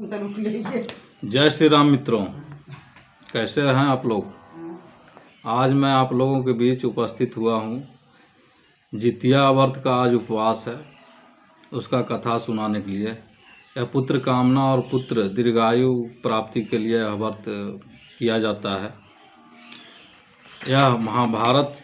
जय श्री राम मित्रों, कैसे हैं आप लोग। आज मैं आप लोगों के बीच उपस्थित हुआ हूँ। जितिया व्रत का आज उपवास है, उसका कथा सुनाने के लिए। यह पुत्र कामना और पुत्र दीर्घायु प्राप्ति के लिए यह व्रत किया जाता है। यह महाभारत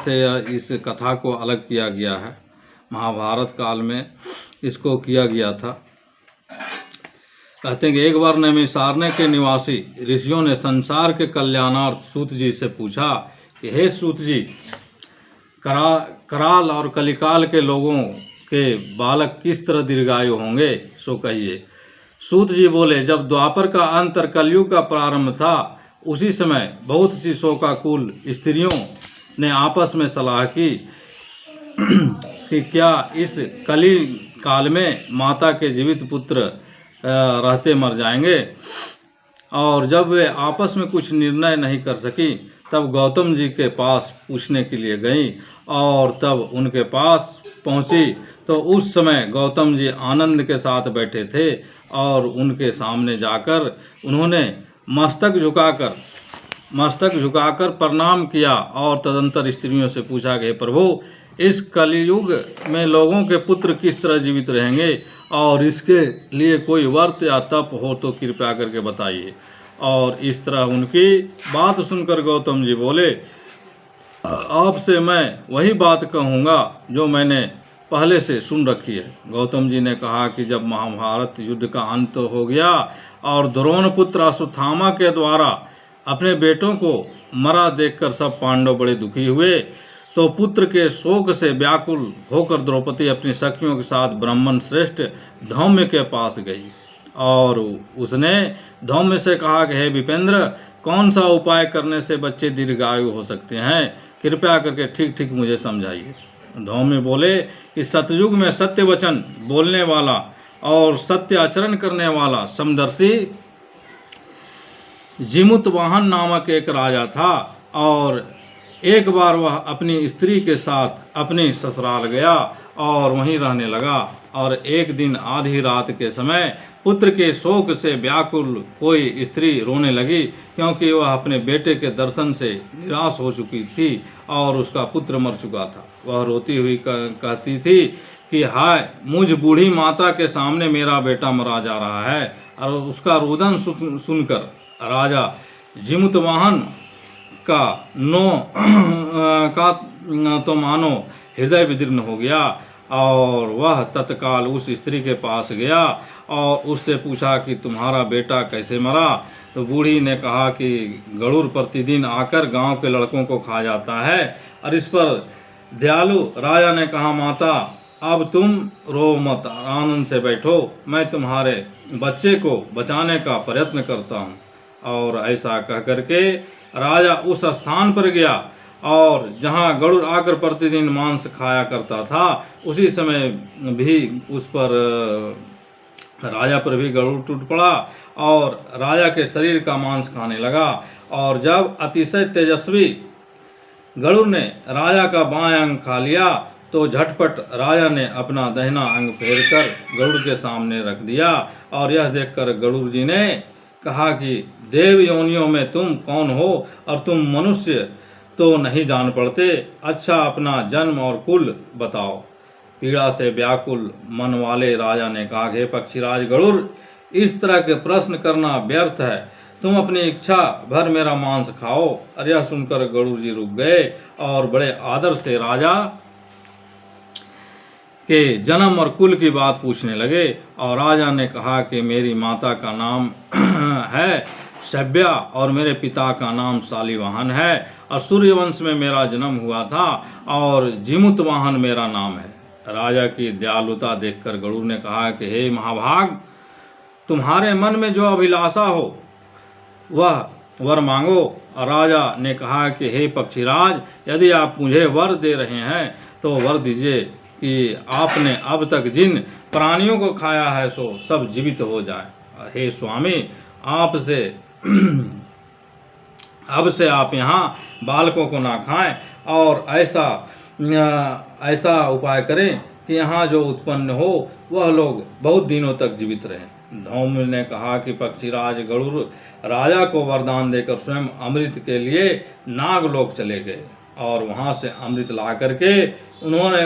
से इस कथा को अलग किया गया है। महाभारत काल में इसको किया गया था। कहते हैं कि एक बार नैमिषारण्य के निवासी ऋषियों ने संसार के कल्याणार्थ सूत जी से पूछा कि हे सूत जी, कराल और कलिकाल के लोगों के बालक किस तरह दीर्घायु होंगे, सो कहिए। सूत जी बोले, जब द्वापर का अंत और कलयुग का प्रारंभ था, उसी समय बहुत सी शोकाकुल स्त्रियों ने आपस में सलाह की कि क्या इस कली काल में माता के जीवित पुत्र रहते मर जाएंगे। और जब वे आपस में कुछ निर्णय नहीं कर सकी, तब गौतम जी के पास पूछने के लिए गई। और तब उनके पास पहुंची तो उस समय गौतम जी आनंद के साथ बैठे थे। और उनके सामने जाकर उन्होंने मस्तक झुकाकर प्रणाम किया और तदंतर स्त्रियों से पूछा कि प्रभु, इस कलियुग में लोगों के पुत्र किस तरह जीवित रहेंगे, और इसके लिए कोई व्रत या तप हो तो कृपया करके बताइए। और इस तरह उनकी बात सुनकर गौतम जी बोले, आपसे मैं वही बात कहूँगा जो मैंने पहले से सुन रखी है। गौतम जी ने कहा कि जब महाभारत युद्ध का अंत हो गया और द्रोण पुत्र अश्वत्थामा के द्वारा अपने बेटों को मरा देखकर सब पांडव बड़े दुखी हुए, तो पुत्र के शोक से व्याकुल होकर द्रौपदी अपनी सखियों के साथ ब्राह्मण श्रेष्ठ धौम्य के पास गई। और उसने धौम्य से कहा कि हे विपेंद्र, कौन सा उपाय करने से बच्चे दीर्घायु हो सकते हैं, कृपया करके ठीक ठीक मुझे समझाइए। धौम्य बोले कि सतयुग में सत्य वचन बोलने वाला और सत्य आचरण करने वाला समदर्शी जिमुतवाहन नामक एक राजा था। और एक बार वह अपनी स्त्री के साथ अपनी ससुराल गया और वहीं रहने लगा। और एक दिन आधी रात के समय पुत्र के शोक से व्याकुल कोई स्त्री रोने लगी, क्योंकि वह अपने बेटे के दर्शन से निराश हो चुकी थी और उसका पुत्र मर चुका था। वह रोती हुई कहती थी कि हाय, मुझ बूढ़ी माता के सामने मेरा बेटा मरा जा रहा है। और उसका रुदन सुनकर राजा जिमुतवाहन का तो मानो हृदय विदीर्ण हो गया। और वह तत्काल उस स्त्री के पास गया और उससे पूछा कि तुम्हारा बेटा कैसे मरा। तो बूढ़ी ने कहा कि गरुड़ प्रतिदिन आकर गांव के लड़कों को खा जाता है। और इस पर दयालु राजा ने कहा, माता, अब तुम रो मत, आनंद से बैठो, मैं तुम्हारे बच्चे को बचाने का प्रयत्न करता हूँ। और ऐसा कह करके राजा उस स्थान पर गया और जहाँ गरुड़ आकर प्रतिदिन मांस खाया करता था, उसी समय भी उस पर राजा पर भी गरुड़ टूट पड़ा और राजा के शरीर का मांस खाने लगा। और जब अतिशय तेजस्वी गरुड़ ने राजा का बायां अंग खा लिया, तो झटपट राजा ने अपना दाहिना अंग फेरकर गरुड़ के सामने रख दिया। और यह देखकर गरुड़ जी ने कहा कि देव योनियों में तुम कौन हो, और तुम मनुष्य तो नहीं जान पड़ते। अच्छा, अपना जन्म और कुल बताओ। पीड़ा से व्याकुल मन वाले राजा ने कहा, हे पक्षीराज गरुड़, इस तरह के प्रश्न करना व्यर्थ है, तुम अपनी इच्छा भर मेरा मांस खाओ। और यह सुनकर गरुड़ जी रुक गए और बड़े आदर से राजा के जन्म और कुल की बात पूछने लगे। और राजा ने कहा कि मेरी माता का नाम है शव्या और मेरे पिता का नाम शालिवाहन है, और सूर्यवंश में मेरा जन्म हुआ था, और जिमुतवाहन मेरा नाम है। राजा की दयालुता देखकर गरुड़ ने कहा कि हे महाभाग, तुम्हारे मन में जो अभिलाषा हो वह वर मांगो। और राजा ने कहा कि हे पक्षीराज, यदि आप मुझे वर दे रहे हैं तो वर दीजिए कि आपने अब तक जिन प्राणियों को खाया है सो सब जीवित हो जाए। हे स्वामी, आपसे अब से आप यहाँ बालकों को ना खाएं, और ऐसा उपाय करें कि यहाँ जो उत्पन्न हो वह लोग बहुत दिनों तक जीवित रहें। धौम्य ने कहा कि पक्षीराज गरुड़ राजा को वरदान देकर स्वयं अमृत के लिए नागलोक चले गए और वहाँ से अमृत ला करके उन्होंने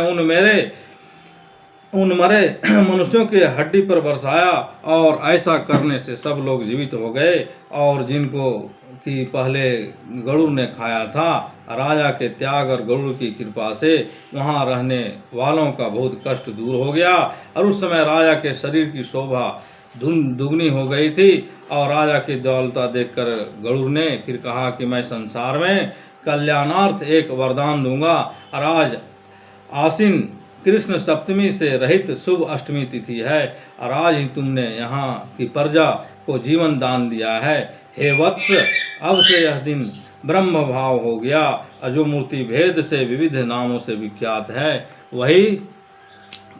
उन मरे मनुष्यों की हड्डी पर बरसाया और ऐसा करने से सब लोग जीवित हो गए और जिनको कि पहले गरुड़ ने खाया था, राजा के त्याग और गरुड़ की कृपा से वहाँ रहने वालों का बहुत कष्ट दूर हो गया और उस समय राजा के शरीर की शोभा दुगनी हो गई थी। और राजा की दौलता देखकर गरुड़ ने फिर कहा कि मैं संसार में कल्याणार्थ एक वरदान दूंगा और आज आसीन कृष्ण सप्तमी से रहित शुभ अष्टमी तिथि है और आज ही तुमने यहाँ की प्रजा को जीवन दान दिया है। हे वत्स, अब से यह दिन ब्रह्म भाव हो गया और जो मूर्ति भेद से विविध नामों से विख्यात है वही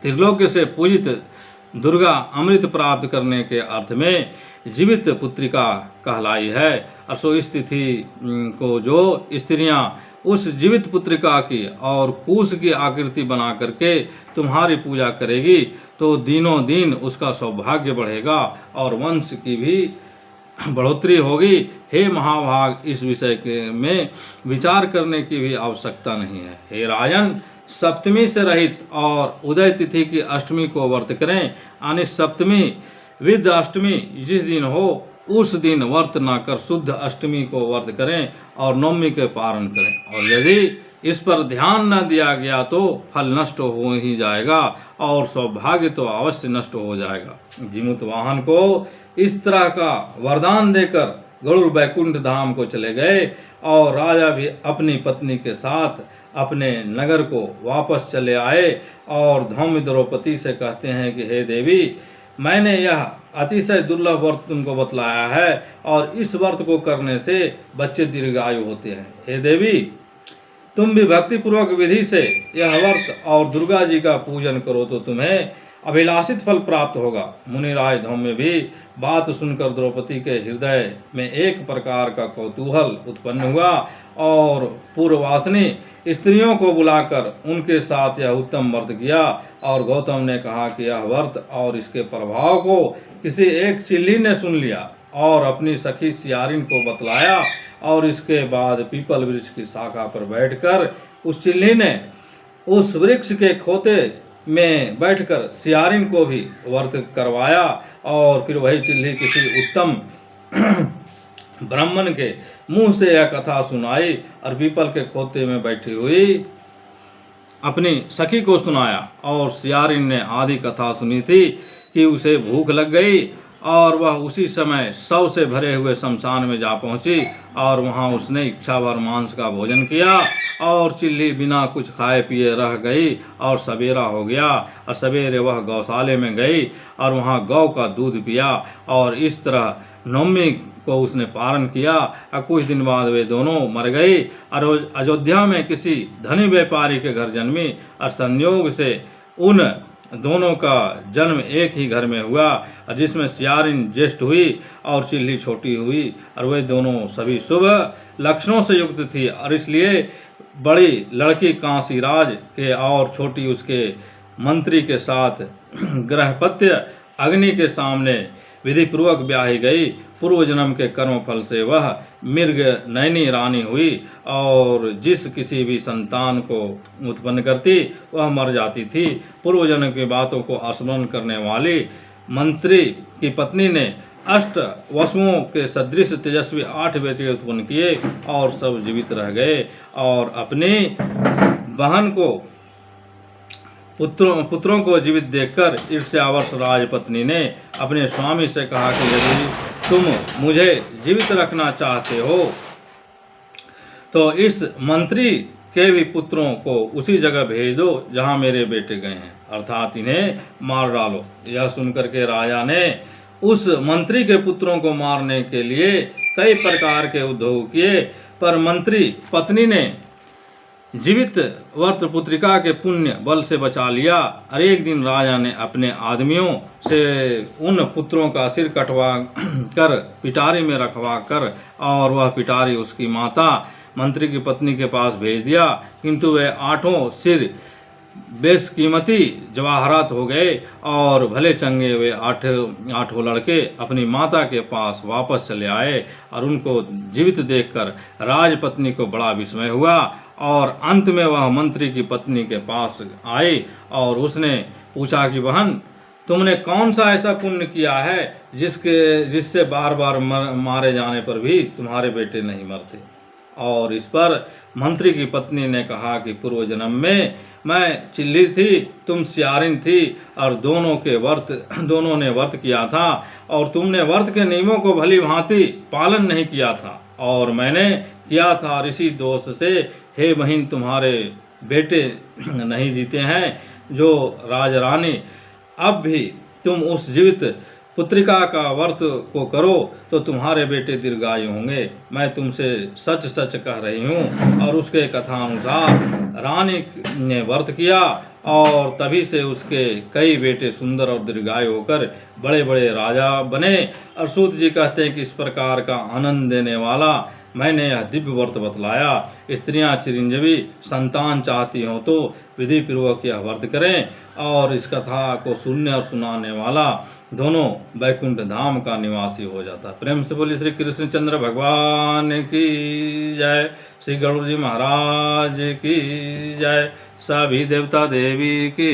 त्रिलोक से पूजित दुर्गा अमृत प्राप्त करने के अर्थ में जीवित पुत्रिका कहलाई है। असो इस तिथि को जो स्त्रियां उस जीवित पुत्रिका की और कुश की आकृति बना करके तुम्हारी पूजा करेगी तो दिनों दिन उसका सौभाग्य बढ़ेगा और वंश की भी बढ़ोतरी होगी। हे महाभाग, इस विषय में विचार करने की भी आवश्यकता नहीं है। हे राजन, सप्तमी से रहित और उदय तिथि की अष्टमी को व्रत करें। यानी सप्तमी विद अष्टमी जिस दिन हो उस दिन व्रत न कर शुद्ध अष्टमी को व्रत करें और नवमी के पारण करें। और यदि इस पर ध्यान न दिया गया तो फल नष्ट हो ही जाएगा और सौभाग्य तो अवश्य नष्ट हो जाएगा। जीमूत वाहन को इस तरह का वरदान देकर गरुड़ वैकुंठ धाम को चले गए और राजा भी अपनी पत्नी के साथ अपने नगर को वापस चले आए और धौम्य द्रौपदी से कहते हैं कि हे देवी, मैंने यह अतिशय दुर्लभ व्रत तुमको बतलाया है और इस व्रत को करने से बच्चे दीर्घायु होते हैं। हे देवी, तुम भी भक्तिपूर्वक विधि से यह व्रत और दुर्गा जी का पूजन करो तो तुम्हें अभिलाषित फल प्राप्त होगा। मुनिराज धौम्य भी बात सुनकर द्रौपदी के हृदय में एक प्रकार का कौतूहल उत्पन्न हुआ और पूर्ववासिनी स्त्रियों को बुलाकर उनके साथ यह उत्तम व्रत किया। और गौतम ने कहा कि यह व्रत और इसके प्रभाव को किसी एक चिल्ली ने सुन लिया और अपनी सखी सियारिन को बतलाया और इसके बाद पीपल वृक्ष की शाखा पर बैठकर उस चिल्ली ने उस वृक्ष के खोते में बैठकर सियारिन को भी व्रत करवाया और फिर वही चिल्ली किसी उत्तम ब्राह्मण के मुंह से यह कथा सुनाई और पीपल के खोते में बैठी हुई अपनी सखी को सुनाया। और सियारिन ने आधी कथा सुनी थी कि उसे भूख लग गई और वह उसी समय शव से भरे हुए शमशान में जा पहुंची और वहां उसने इच्छा भर मांस का भोजन किया और चिल्ली बिना कुछ खाए पिए रह गई और सवेरा हो गया और सवेरे वह गौशाले में गई और वहां गौ का दूध पिया और इस तरह नवमी को उसने पारण किया और कुछ दिन बाद वे दोनों मर गई और अयोध्या में किसी धनी व्यापारी के घर जन्मी और संयोग से उन दोनों का जन्म एक ही घर में हुआ जिसमें सियारिन ज्येष्ठ हुई और चिल्ली छोटी हुई और वे दोनों सभी शुभ लक्षणों से युक्त थी और इसलिए बड़ी लड़की कांसीराज के और छोटी उसके मंत्री के साथ गृहपत्य अग्नि के सामने विधि पूर्वक ब्याही गई। पूर्व जन्म के कर्म फल से वह मृग नयनी रानी हुई और जिस किसी भी संतान को उत्पन्न करती वह मर जाती थी। पूर्व जन्म की बातों को स्मरण करने वाली मंत्री की पत्नी ने 8 वसुओं के सदृश तेजस्वी 8 बेटे उत्पन्न किए और सब जीवित रह गए। और अपनी बहन को पुत्रों को जीवित देखकर ईर्ष्यावश राजपत्नी ने अपने स्वामी से कहा कि यदि तुम मुझे जीवित रखना चाहते हो तो इस मंत्री के भी पुत्रों को उसी जगह भेज दो जहां मेरे बेटे गए हैं, अर्थात इन्हें मार डालो। यह सुनकर के राजा ने उस मंत्री के पुत्रों को मारने के लिए कई प्रकार के उद्योग किए, पर मंत्री पत्नी ने जीवित व्रत पुत्रिका के पुण्य बल से बचा लिया। और एक दिन राजा ने अपने आदमियों से उन पुत्रों का सिर कटवा कर पिटारी में रखवा कर और वह पिटारी उसकी माता मंत्री की पत्नी के पास भेज दिया, किंतु वे 8 सिर बेशकीमती जवाहरात हो गए और भले चंगे वे आठों लड़के अपनी माता के पास वापस चले आए और उनको जीवित देखकर राजपत्नी को बड़ा विस्मय हुआ और अंत में वह मंत्री की पत्नी के पास आई और उसने पूछा कि बहन, तुमने कौन सा ऐसा पुण्य किया है जिससे बार बार मारे जाने पर भी तुम्हारे बेटे नहीं मरते। और इस पर मंत्री की पत्नी ने कहा कि पूर्व जन्म में मैं चिल्ली थी, तुम सियारिन थी और दोनों ने व्रत किया था और तुमने व्रत के नियमों को भली भांति पालन नहीं किया था और मैंने किया था ऋषि दोष से। हे बहन, तुम्हारे बेटे नहीं जीते हैं जो राजरानी, अब भी तुम उस जीवित पुत्रिका का व्रत को करो तो तुम्हारे बेटे दीर्घायु होंगे। मैं तुमसे सच सच कह रही हूँ। और उसके कथानुसार रानी ने व्रत किया और तभी से उसके कई बेटे सुंदर और दीर्घायु होकर बड़े बड़े राजा बने। और सूत जी कहते हैं कि इस प्रकार का आनंद देने वाला मैंने यह दिव्य व्रत बतलाया। स्त्रियां चिरंजीवी संतान चाहती हों तो विधि पूर्वक यह व्रत करें और इस कथा को सुनने और सुनाने वाला दोनों वैकुंठ धाम का निवासी हो जाता। प्रेम से बोलिए श्री कृष्णचंद्र भगवान की जय, श्री गरुड़ जी महाराज की जय, सभी देवता देवी की